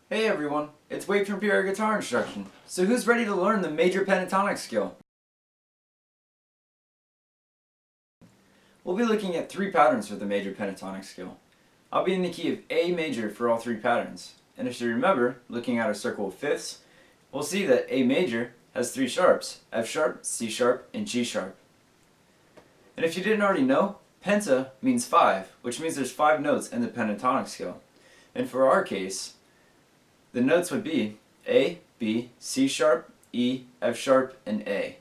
Hey everyone, it's Wade from PRGuitarInstruction. So who's ready to learn the major pentatonic scale? We'll be looking at three patterns for the major pentatonic scale. I'll be in the key of A major for all three patterns. And if you remember, looking at a circle of fifths, we'll see that A major has three sharps: F sharp, C sharp, and G sharp. And if you didn't already know, penta means 5, which means there's 5 notes in the pentatonic scale. And for our case, the notes would be A, B, C sharp, E, F sharp, and A.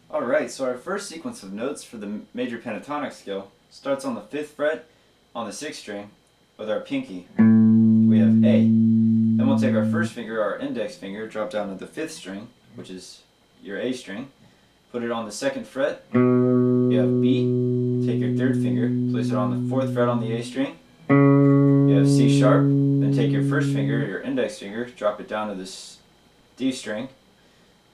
Alright, so our first sequence of notes for the major pentatonic scale starts on the 5th fret on the 6th string with our pinky. We have A. Then we'll take our first finger, our index finger, drop down to the 5th string, which is your A string, put it on the 2nd fret. You have B. Take your 3rd finger, place it on the 4th fret on the A string. You have C sharp, then take your first finger, your index finger, drop it down to this D string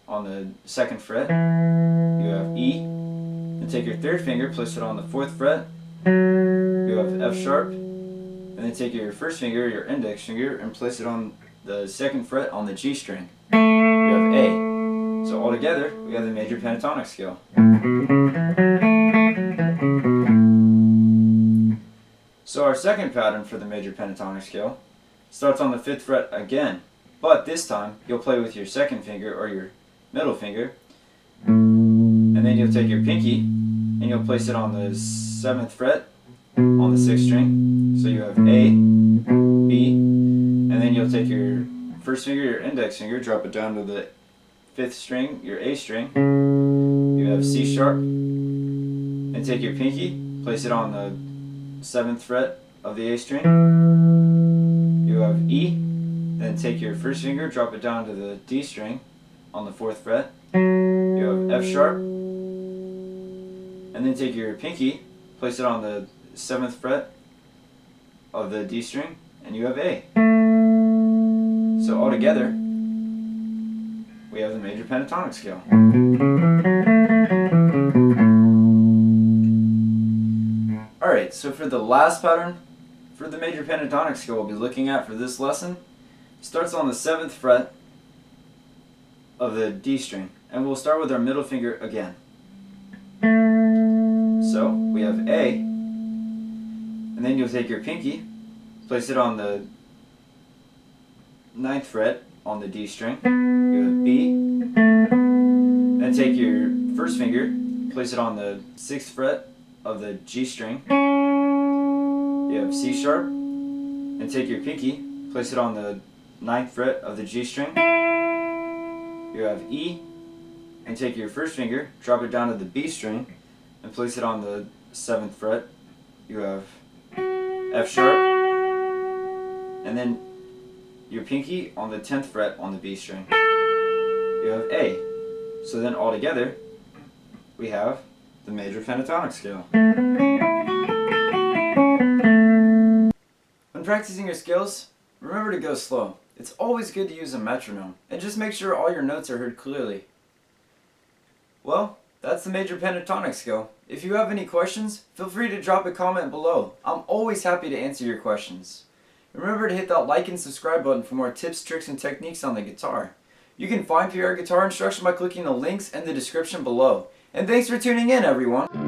on the 2nd fret. You have E, then take your 3rd finger, place it on the 4th fret. You have F sharp, and then take your first finger, your index finger, and place it on the 2nd fret on the G string. You have A. So altogether, we have the major pentatonic scale. So our second pattern for the major pentatonic scale starts on the 5th fret again, but this time you'll play with your 2nd finger or your middle finger, and then you'll take your pinky and you'll place it on the 7th fret on the 6th string. So you have A, B, and then you'll take your first finger, your index finger, drop it down to the 5th string, your A string. You have C sharp, and take your pinky, place it on the 7th fret of the A string. You have E, then take your first finger, drop it down to the D string on the 4th fret. You have F sharp, and then take your pinky, place it on the 7th fret of the D string, and you have A. So altogether, we have the major pentatonic scale. Alright, so for the last pattern for the major pentatonic scale we'll be looking at for this lesson, starts on the 7th fret of the D string, and we'll start with our middle finger again. So we have A, and then you'll take your pinky, place it on the 9th fret on the D string. You have B, then take your first finger, place it on the 6th fret of the G string. You have C sharp, and take your pinky, place it on the 9th fret of the G string. You have E, and take your first finger, drop it down to the B string, and place it on the 7th fret. You have F sharp, and then your pinky on the 10th fret on the B string. You have A. So then altogether, we have the major pentatonic scale. When practicing your scales, remember to go slow. It's always good to use a metronome, and just make sure all your notes are heard clearly. Well, that's the major pentatonic scale. If you have any questions, feel free to drop a comment below. I'm always happy to answer your questions. Remember to hit that like and subscribe button for more tips, tricks, and techniques on the guitar. You can find PR Guitar Instruction by clicking the links in the description below. And thanks for tuning in, everyone!